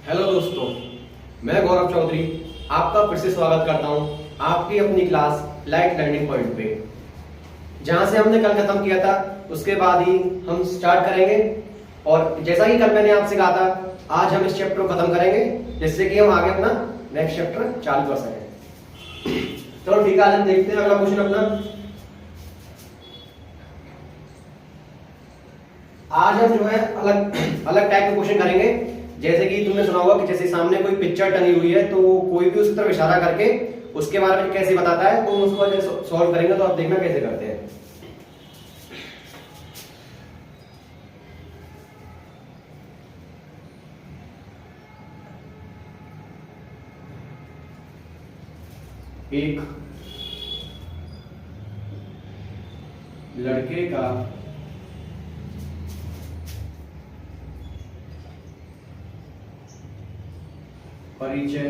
Hello दोस्तों, मैं गौरव चौधरी आपका फिर से स्वागत करता हूं आपकी अपनी क्लास लाइट लर्निंग पॉइंट पे। जहां से हमने कल खत्म किया था उसके बाद ही हम स्टार्ट करेंगे। और जैसा कि कल मैंने आपसे कहा था, आज हम इस चैप्टर को खत्म करेंगे जिससे कि हम आगे अपना नेक्स्ट चैप्टर चालू कर सकें। चलो ठीक है, आज हम देखते हैं अगला क्वेश्चन अपना। आज हम जो है अलग अलग टाइप के क्वेश्चन करेंगे। जैसे कि तुमने सुना होगा कि जैसे सामने कोई पिक्चर टंगी हुई है तो कोई भी उस तरफ इशारा करके उसके बारे में कैसे बताता है, तो उसको सॉल्व करेंगे। तो आप देखना कैसे करते हैं। एक लड़के का परिचय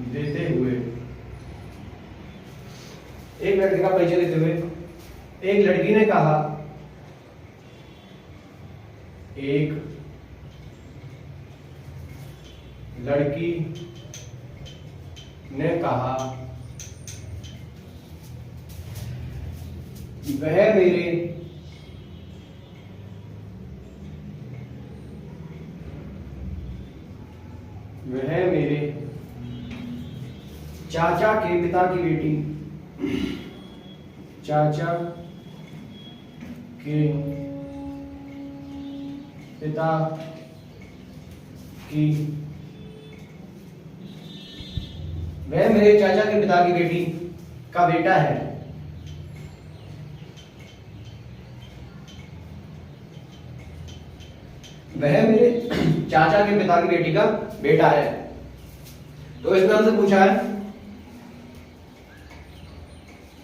देते हुए एक लड़के का परिचय देते हुए एक लड़की ने कहा, एक लड़की ने कहा वह मेरे चाचा के पिता की बेटी, चाचा के पिता की वह मेरे चाचा के पिता की बेटी का बेटा है। वह मेरे चाचा के पिता की बेटी का बेटा है। तो इसमें हमसे पूछा है,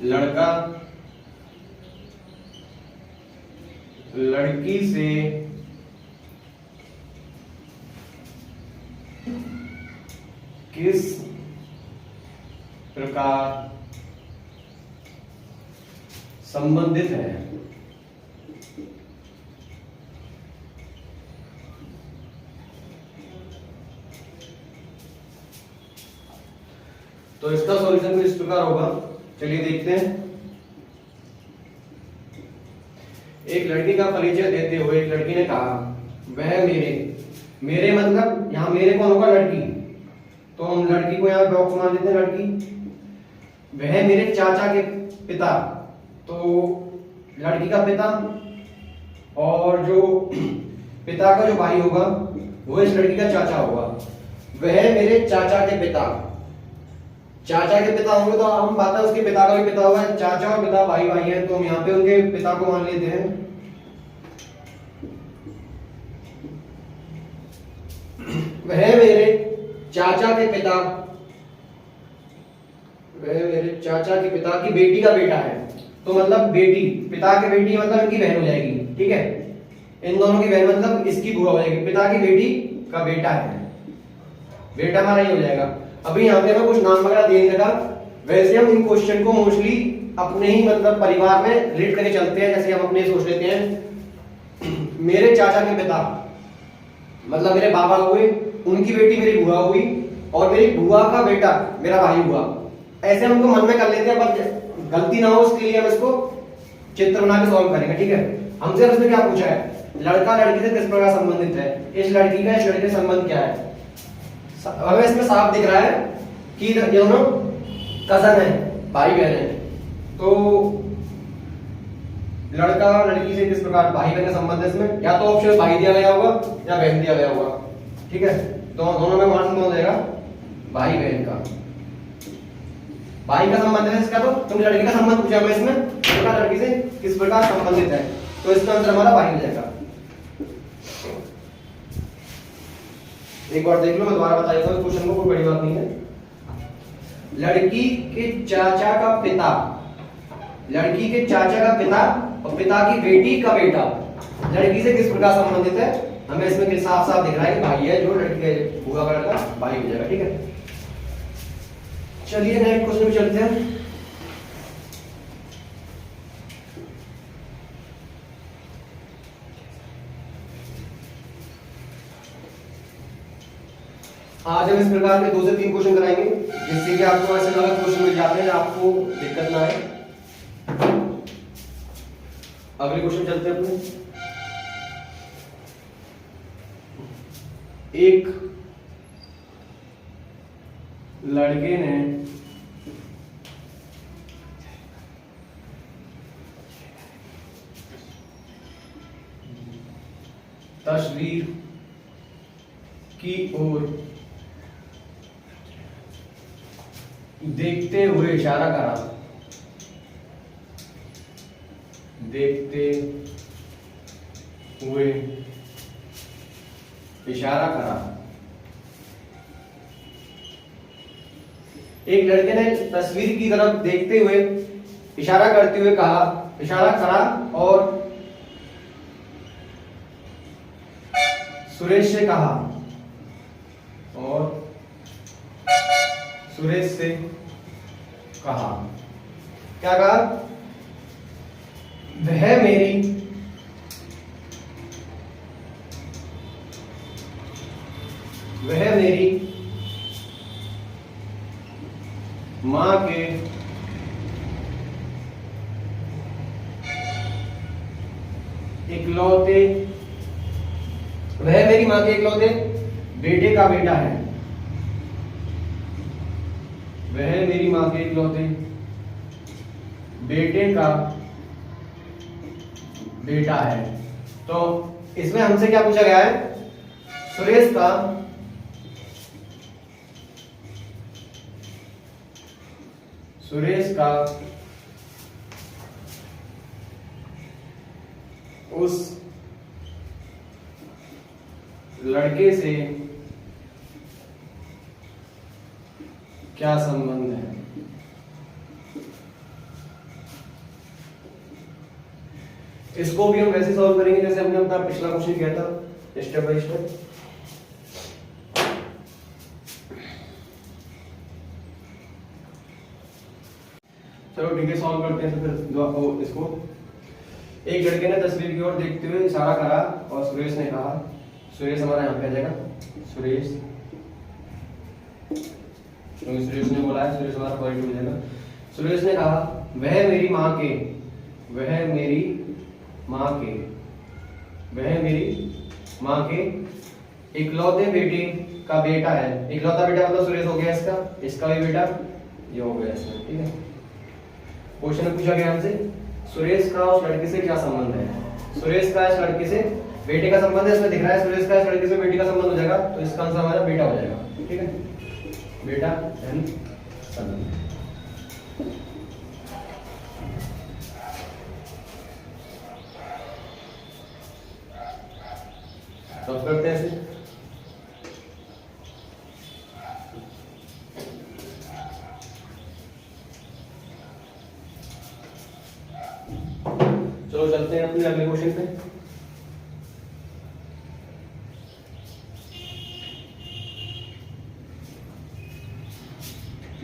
लड़का लड़की से किस प्रकार संबंधित है। तो इसका सॉल्यूशन इस प्रकार होगा, चलिए देखते हैं। एक लड़की का परिचय देते हुए एक लड़की ने कहा, वह मेरे मतलब यहां मेरे कौन होगा, लड़की। तो हम लड़की को यहां बॉक्स मान देते हैं, लड़की। वह मेरे चाचा के पिता, तो लड़की का पिता और जो पिता का जो भाई होगा वो इस लड़की का चाचा होगा। वह मेरे चाचा के पिता, चाचा के पिता होंगे तो हम बात है उसके पिता का भी पिता होगा। चाचा और पिता भाई भाई हैं, तो हम यहाँ पे उनके पिता को मान लेते हैं। वह मेरे चाचा के पिता, वह मेरे चाचा के पिता की बेटी का बेटा है। तो मतलब बेटी, पिता की बेटी मतलब इनकी बहन हो जाएगी, ठीक है। इन दोनों की बहन मतलब इसकी बुआ हो जाएगी। पिता की बेटी का बेटा है, बेटा हमारा ही हो जाएगा। अभी यहाँ पे हमें कुछ नाम वगैरह दे देगा। वैसे हम इन क्वेश्चन को मोस्टली अपने ही मतलब परिवार में रिलेट करके चलते हैं। जैसे हम अपने सोच लेते हैं, मेरे चाचा के पिता मतलब मेरे बाबा हुए, उनकी बेटी मेरी बुआ हुई, और मेरी बुआ का बेटा मेरा भाई हुआ। ऐसे हम उनको मन में कर लेते हैं, पर गलती ना हो उसके लिए हम इसको चित्र बना के सॉल्व करेंगे, ठीक है। हमसे उसने क्या पूछा है, लड़का लड़की से किस प्रकार संबंधित है। इस लड़की का इस लड़के से संबंध क्या है। हमें इसमें साफ दिख रहा है कि ये दोनों कजन है, भाई बहन है। तो लड़का लड़की से किस प्रकार भाई बहन का संबंध है, इसमें या तो ऑप्शन भाई दिया गया होगा या बहन दिया गया होगा, ठीक है। तो दोनों में मान कौन जाएगा, भाई बहन का। भाई का संबंध है इसका, तो तुम लड़की का संबंध पूछा हमें इसमें, लड़का लड़की से किस प्रकार संबंधित है, तो इसका आंसर हमारा भाई हो जाएगा। एक बार देख लो, मैं दोबारा बता देता हूं क्वेश्चन को, कोई बड़ी बात नहीं है। लड़की के चाचा का पिता, लड़की के चाचा का पिता और पिता की बेटी का बेटा लड़की से किस प्रकार संबंधित है, हमें इसमें साफ साफ दिख रहा है कि भाई है, जो लड़की के बुआ का लड़का भाई हो जाएगा, ठीक है। चलिए नेक्स्ट क्वेश्चन में चलते हैं। आज हम इस प्रकार के 2 से 3 क्वेश्चन कराएंगे जिससे कि आपको ऐसे अलग क्वेश्चन मिल जाते हैं, आपको दिक्कत ना आए। अगले क्वेश्चन चलते हैं अपने। एक लड़के ने तस्वीर की ओर देखते हुए इशारा करा, देखते हुए इशारा करा। एक लड़के ने तस्वीर की तरफ देखते हुए इशारा करते हुए कहा, इशारा करा और सुरेश से कहा, और सुरेश से कहा, क्या कहा? वह मेरी मां के इकलौते बेटे का बेटा है। वह मेरी मां के इकलौते बेटे का बेटा है। तो इसमें हमसे क्या पूछा गया है? सुरेश का उस लड़के से क्या संबंध है? इसको भी हम वैसे सॉल्व करेंगे जैसे हमने अपना पिछला क्वेश्चन किया था, स्टेप बाय स्टेप। चलो ठीक है, सॉल्व करते हैं। तो फिर इसको, एक लड़के ने तस्वीर की ओर देखते हुए इशारा करा और सुरेश ने कहा, सुरेश हमारा यहाँ पे आ जाएगा, सुरेश, क्योंकि सुरेश ने बोला है, सुरेश हमारा पॉइंट हो जाएगा। सुरेश ने कहा, वह मेरी माँ के इकलौते बेटे का बेटा है। इकलौता बेटा मतलब सुरेश हो गया, इसका भी बेटा ये हो गया इसमें, ठीक है। क्वेश्चन पूछा गया हमसे, सुरेश का उस लड़के से क्या संबंध है? सुरेश का इस लड़के से बेटे का संबंध है, इसमें दिख रहा है सुरेश का इस लड़के से बेटे का संबंध हो जाएगा, तो इसका आंसर हमारा बेटा हो जाएगा, ठीक है, बेटा एंड सन। तो करते हैं ऐसे। चलो चलते हैं अपने अगले क्वेश्चन पे।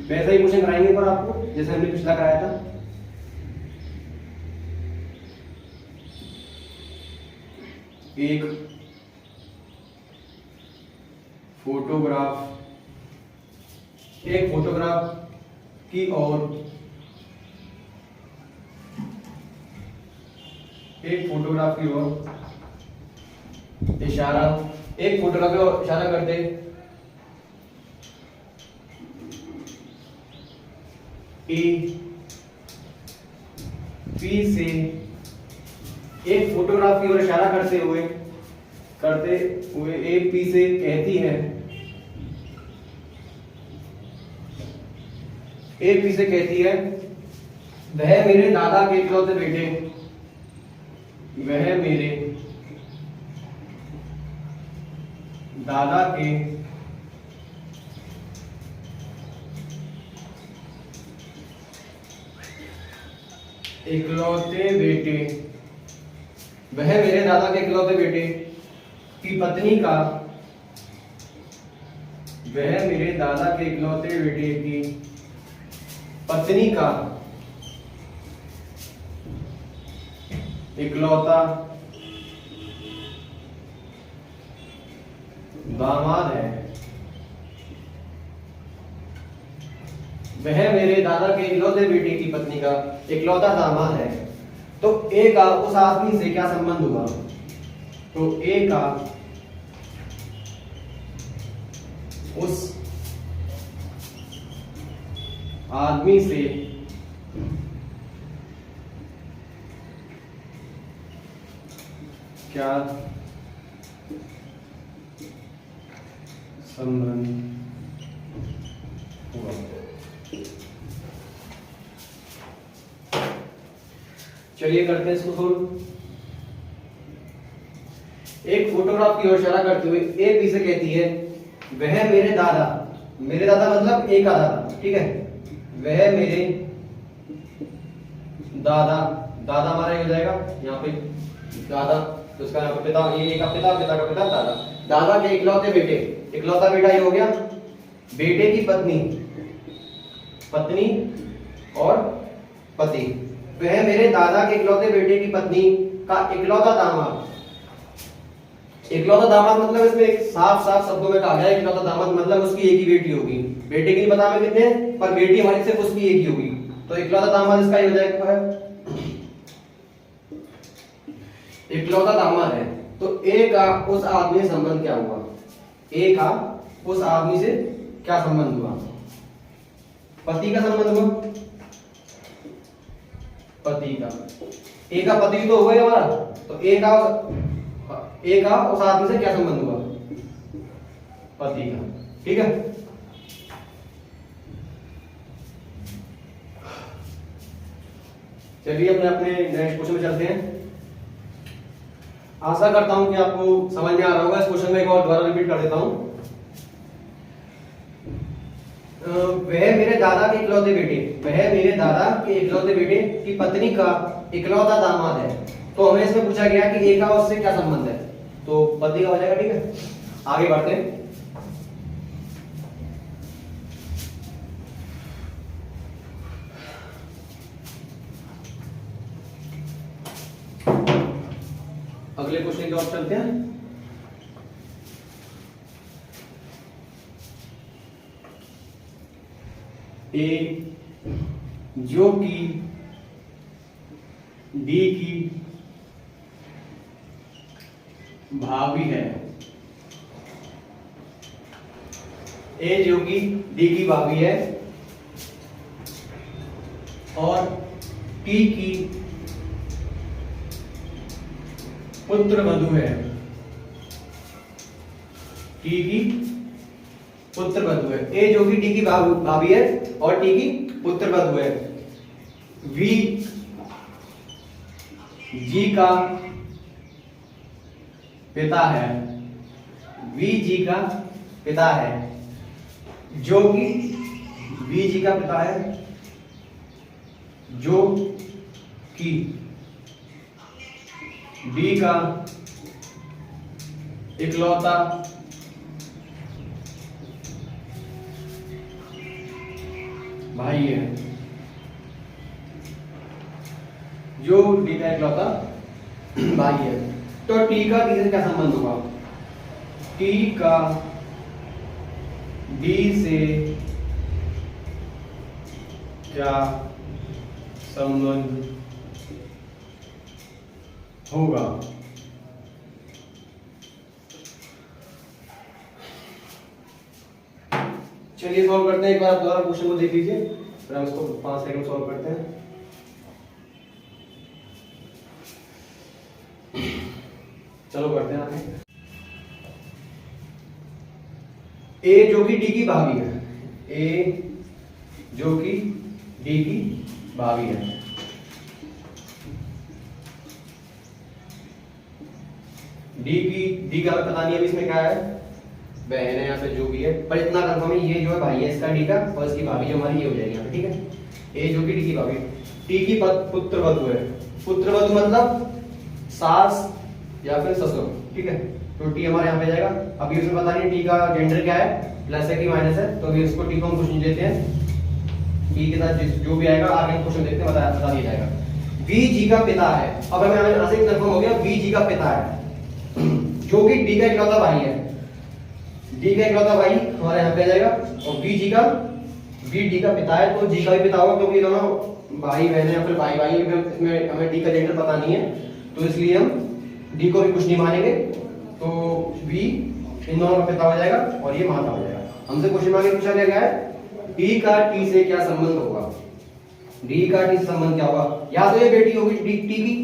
वैसा ही क्वेश्चन कराएंगे पर आपको जैसे हमने पिछला कराया था। एक फोटोग्राफ की ओर इशारा करते ए पी से, एक फोटोग्राफ की ओर इशारा करते हुए ए पी से कहती है, वह मेरे दादा के इकलौते बेटे, वह मेरे दादा के इकलौते बेटे, वह मेरे दादा के इकलौते बेटे की पत्नी का, वह मेरे दादा के इकलौते बेटे की पत्नी का इकलौता दामाद है, वह मेरे दादा के इकलौते बेटे की पत्नी का इकलौता दामाद है। तो ए का उस आदमी से क्या संबंध हुआ? तो ए का उस आदमी से क्या संबंध हुआ? चलिए करते हैं इसको सोल्व। एक फोटोग्राफ की ओर इशारा करते हुए ए बी से कहती है वह मेरे दादा मतलब ए का दादा, ठीक है, वह मेरे दादा हमारा ये हो जाएगा यहाँ पे दादा, तो उसका यहाँ पे पिता, ये का पिता, पिता का पिता, दादा के इकलौते बेटे, इकलौता बेटा ये हो गया, बेटे की पत्नी और पति, वह मेरे दादा के इकलौते बेटे की पत्नी का इकलौता दामाद। इकलौता दामाद मतलब इसमें एक साफ शब्दों में कहा गया इकलौता दामाद मतलब उसकी एक ही बेटी होगी। बेटे की नहीं पता हमें कितने, पर बेटी हमारी सिर्फ उसकी एक ही होगी, तो इकलौता दामाद इसका ही हो जाएगा। इकलौता दामाद है, तो ए का उस आदमी से संबंध क्या हुआ? ए का उस आदमी से क्या संबंध हुआ? पति का संबंध हुआ, पति का, ए का पति तो हुआ ही हमारा, तो ए का उस आदमी से क्या संबंध हुआ? पति का, ठीक है। चलिए अपने नेक्स्ट क्वेश्चन में चलते हैं। आशा करता हूं कि आपको समझ में आ रहा होगा। इस क्वेश्चन में एक और दोबारा रिपीट कर देता हूं। वह मेरे दादा के इकलौते बेटे की पत्नी का इकलौता दामाद है। तो हमें इसमें पूछा गया कि ए का उससे क्या संबंध है, तो पति का हो जाएगा, ठीक है। आगे बढ़ते हैं। अगले क्वेश्चन की ओर चलते हैं। ए जो कि डी की भाभी है, ए जो कि डी की भाभी है और टी की पुत्र वधू है, टी की पुत्र वधू है। ए जो कि टी की भाभी है और टी की पुत्र वधू है। वी जी का पिता है, वी जी का पिता है, जो कि वी जी का पिता है, जो कि डी का इकलौता भाई है, जो डी का इकलौता भाई है। तो टी का डी से क्या संबंध होगा? टी का डी से क्या संबंध होगा? चलिए सॉल्व करते हैं। एक बार दोबारा क्वेश्चन को देख लीजिए, फिर हम इसको 5 सेकंड सॉल्व करते हैं। चलो करते हैं आगे। ए जो कि डी की भाभी है, ए जो कि डी की भाभी है, डी का पता नहीं अभी इसमें क्या है, बहन है या फिर जो भी है, पर इतना कंफर्म है ये जो है भाई है इसका डी का, और इसकी भाभी जो हमारी ये हो जाएगी यहाँ पे, ठीक है। ए जो कि डी की भाभी, टी की पुत्र वधू है। पुत्र वधू मतलब सास या फिर ससुर, ठीक है। तो टी हमारे यहाँ पे जाएगा। अभी उसमें पता नहीं टी का जेंडर क्या है, प्लस है कि माइनस है, तो अभी इसको टी को हम कुछ नहीं देते हैं। टी के साथ जो भी आएगा आगे क्वेश्चन देखते हैं, बता दिया जाएगा। वी जी का पिता है। अब हमें यहाँ से कंफर्म हो गया वी जी का पिता है, जो कि डी का इकलौता भाई है। डी का इकलौता भाई हमारे यहाँ पे आ जाएगा, और वी जी का बी डी का पिता है तो जी का भी पिता होगा, क्योंकि दोनों भाई बहन है या फिर भाई भाई है, इसमें हमें डी का जेंडर पता नहीं है, तो इसलिए हम डी को भी कुछ नहीं मानेंगे। तो बी इन दोनों का पिता हो जाएगा और ये माता हो जाएगा। हमसे क्वेश्चन में आगे पूछा गया है डी का टी से क्या संबंध होगा। डी का टी से संबंध क्या होगा, या तो ये बेटी होगी डी टी की,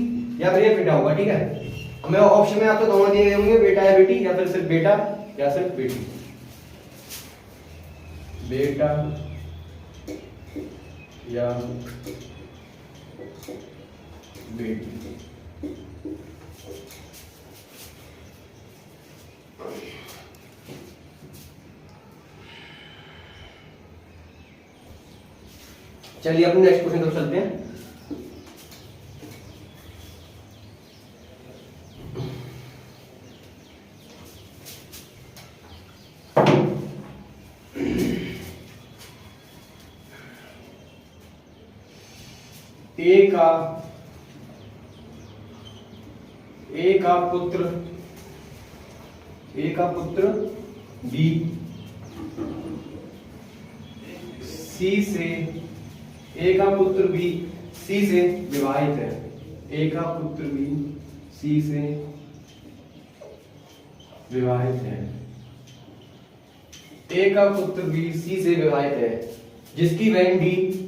या फिर ये बेटा होगा। ठीक है, हमें ऑप्शन में आपको दोनों दिए गए होंगे, बेटा या बेटी, या फिर सिर्फ बेटा या सिर्फ बेटी। बेटा या बेटी। चलिए अपने नेक्स्ट क्वेश्चन तरफ चलते हैं। ए का पुत्र बी सी से, ए का पुत्र बी सी से विवाहित है। ए का पुत्र बी सी से विवाहित है। ए का पुत्र बी सी से विवाहित है, जिसकी बहन डी,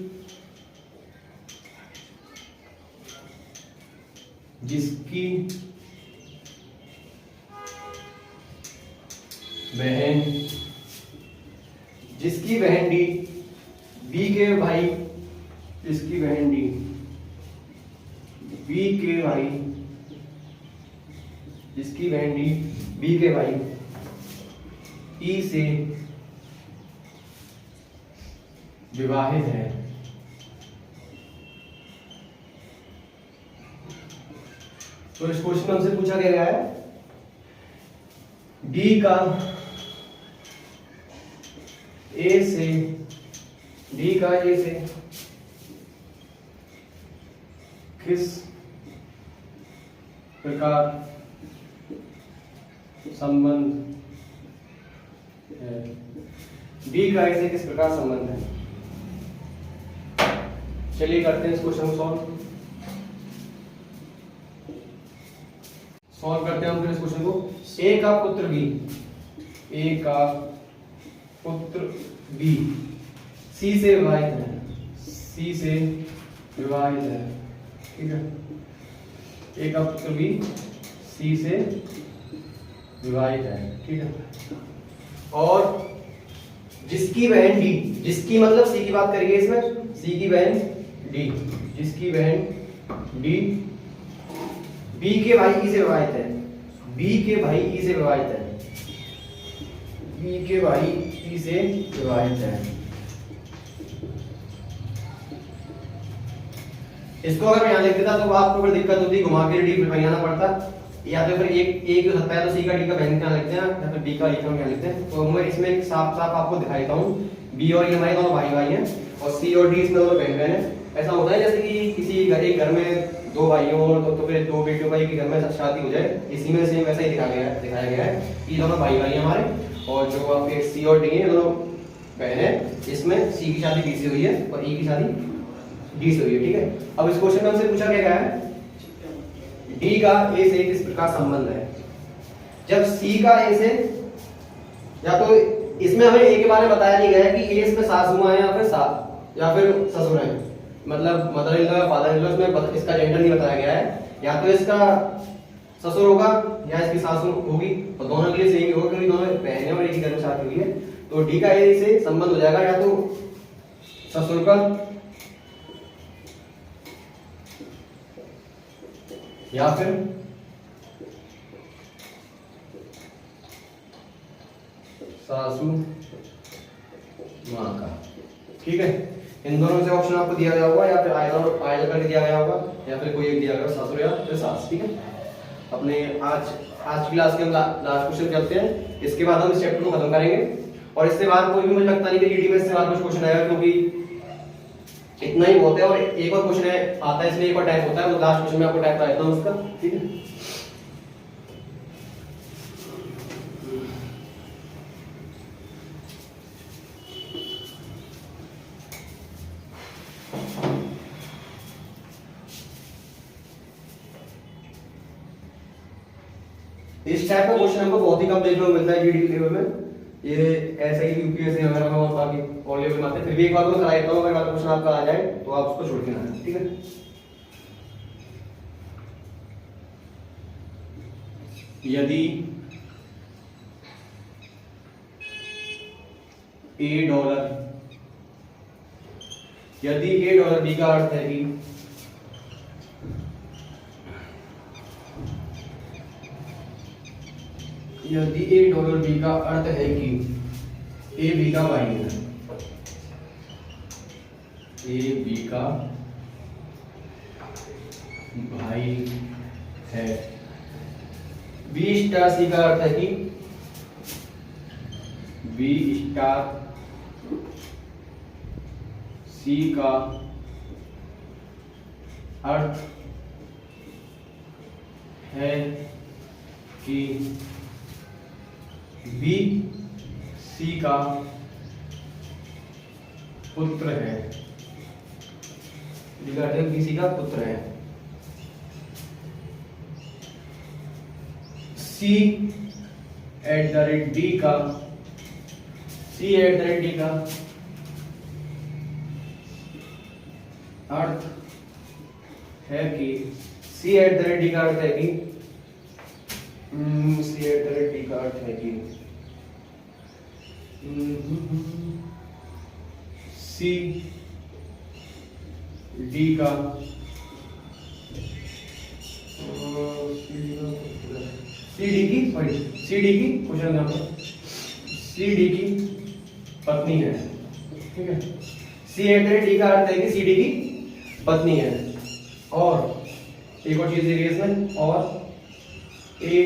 जिसकी बहन डी बी के भाई, जिसकी बहन डी बी के भाई, जिसकी बहन डी बी के भाई ई से विवाहित है। तो इस क्वेश्चन में हमसे पूछा गया है डी का ए से, डी का ए से किस प्रकार संबंध है। डी का ए से किस प्रकार संबंध है। चलिए करते हैं इस क्वेश्चन को सॉल्व करते हैं हम फिर इस क्वेश्चन को। ए का पुत्र बी, ए का पुत्र बी सी से विवाहित है, सी से विवाहित है। ठीक है, ए का पुत्र बी सी से विवाहित है। ठीक है, और जिसकी बहन डी, जिसकी मतलब सी की बात करेंगे इसमें, सी की बहन डी, जिसकी बहन डी बी के भाई ई से विवाहित है, बी के भाई ई से विवाहित है, बी के भाई ई से विवाहित है। इसको अगर मैं यहां लिख देता तो आपको फिर दिक्कत होती, घुमा के डी फिर आना पड़ता, या तो फिर एक हो सकता है तो सी का डी का बहन क्या लिखते हैं, या फिर डी का ई का क्या लिखते हैं। तो मैं इसमें साफ साफ आपको दिखाई देता हूँ, बी और ई हमारे दोनों भाई भाई हैं और सी और डी इसमें दोनों बहन बहन है। ऐसा होता है जैसे कि किसी एक घर में दो भाइयों और तो फिर दो बेटियों का एक घर में शादी हो जाए, इसी में सेम वैसा ही दिखाया गया है कि दोनों भाई भाई हैं हमारे, और जो आपके सी और डी है दोनों बहन है। इसमें सी की शादी डी से हुई है और ई की शादी डी से हुई है। ठीक है, अब इस क्वेश्चन में हमसे पूछा गया है डी का ए से किस प्रकार संबंध है। जब सी का ए से, या तो इसमें हमें ए के बारे में बताया नहीं गया है कि ए इसमें सासू मां है या फिर ससुर है, मतलब मदर इन लॉ या फादर इन लॉ, इसमें इसका जेंडर नहीं बताया गया है। या तो इसका ससुर होगा या इसकी सासू होगी, और दोनों के लिए सेम ही होगा क्योंकि दोनों बहनें और एक ही घर में शादी हुई है। तो डी का ए से संबंध हो जाएगा या तो ससुर का या फिर सासू मां का। ठीक है, इन दोनों से ऑप्शन आपको दिया गया होगा, या फिर आइदर करके दिया गया होगा, या फिर कोई एक दिया गया ससुर या फिर सास। ठीक है, अपने आज की क्लास के हम लास्ट क्वेश्चन करते हैं, इसके बाद हम इस चैप्टर को खत्म करेंगे। और इससे बाद कोई भी मुझे लगता नहीं कि ईडी में इससे बाद कुछ क्वेश्चन आएगा, क्योंकि इतना ही बहुत है। और एक और क्वेश्चन आता है इसमें एक और टाइप होता है, तो लास्ट क्वेश्चन में आपको टाइप कराता हूं उसका। ठीक है, इस टाइप का क्वेश्चन हमको बहुत ही कम देखने को मिलता है जीडी लेवल में। ये ऐसा ही यूपीएससी वगैरह में और बाकी और लेवल में आते हैं। फिर भी एक बार को करा देता हूँ, अगर क्वेश्चन आपका आ जाए तो आप उसको छोड़ के ना आए, ठीक है। यदि $A बी का अर्थ है कि यदि $A बी का अर्थ है कि ए बी का भाई है, ए बी का भाई है, बी स्टार सी का अर्थ है कि बी स्टार सी का अर्थ है कि बी सी का पुत्र है, बी सी का पुत्र है। सी एट द रेट डी का अर्थ है कि सी एट द रेट डी का अर्थ है कि सी एट द रेट डी का अर्थ है कि सी डी का सी डी की क्वेश्चन नंबर सी डी की पत्नी है, ठीक है। सी एट द रेट डी का अर्थ है कि सी डी की पत्नी है। और एक और चीज देखिए इसमें, और ए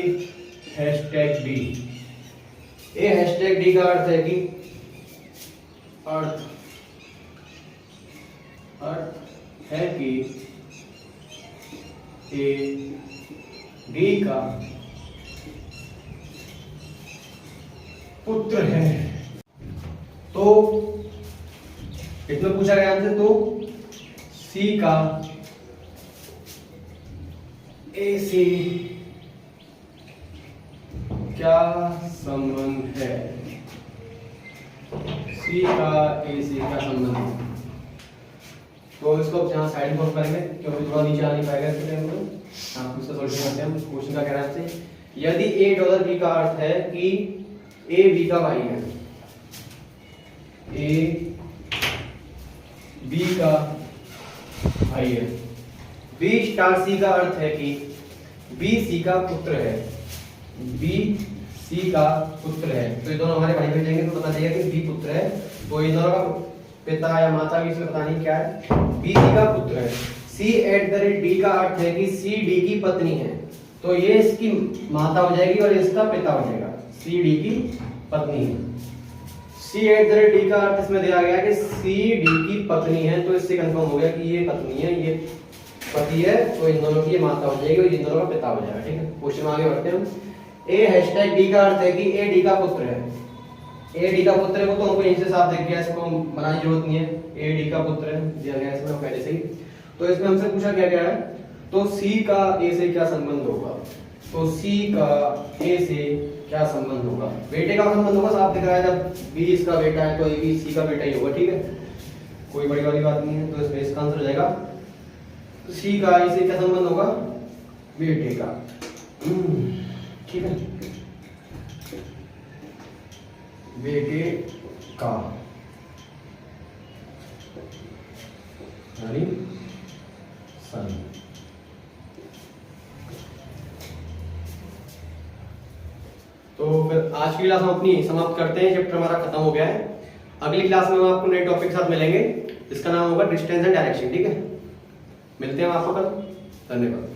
हैशटैग डी का अर्थ है कि अर्थ है कि ए डी का पुत्र है। तो इसमें पूछा गया हमसे, तो सी का ए से क्या संबंध है, सी का ए से क्या संबंध है। तो इसको यहाँ साइड में करेंगे क्योंकि थोड़ा नीचे आ नहीं पाएगा इसके टाइम में। आप इसका सॉल्यूशन करते हैं। क्वेश्चन का कह रहा है यदि $A बी का अर्थ है कि ए बी का भाई है, ए बी का भाई है, बी स्टार सी का अर्थ है कि बी सी का पुत्र है, बी सी का पुत्र है। तो ये दोनों हमारे भाई बन जाएंगे, तो पता चलेगा कि बी पुत्र है। तो इन दोनों का पिता या माता भी इसमें पता नहीं क्या है, बी सी का पुत्र है। सी एट द रेट डी का अर्थ है कि सी डी की पत्नी है, तो ये इसकी माता हो जाएगी और इसका पिता हो जाएगा, सी डी की पत्नी है। सी एट द रेट डी का अर्थ इसमें दिया गया कि सी डी की पत्नी है, तो इससे कंफर्म हो गया कि ये पत्नी है, ये पति है, तो इन दोनों की ये माता हो जाएगी और इन दोनों का पिता हो जाएगा, ठीक है। क्वेश्चन आगे बढ़ते हैं हम। ए हैशटैग डी का अर्थ है कि ए डी का पुत्र है, ए डी का पुत्र है, वो तो हमको यहीं से साफ दिख गया, इसको बनाने की जरूरत नहीं है। ए डी का पुत्र है दिया गया इसमें पहले से ही। तो इसमें हमसे पूछा क्या गया है, तो सी का ए से क्या संबंध होगा, तो सी का ए से क्या संबंध होगा। बेटे का संबंध होगा, साफ दिख रहा है, जब बी इसका बेटा है तो ए भी सी का बेटा ही होगा, ठीक है, कोई बड़ी वाली बात नहीं है। तो इसमें इसका आंसर हो जाएगा सी का ए से क्या संबंध होगा, बेटे का, ठीक है, बेटे का यानी सन। तो फिर आज की क्लास हम अपनी समाप्त करते हैं, चैप्टर हमारा खत्म हो गया है। अगली क्लास में हम आपको नए टॉपिक के साथ मिलेंगे, इसका नाम होगा डिस्टेंस एंड डायरेक्शन, ठीक है। मिलते हैं हम आपको कल, धन्यवाद।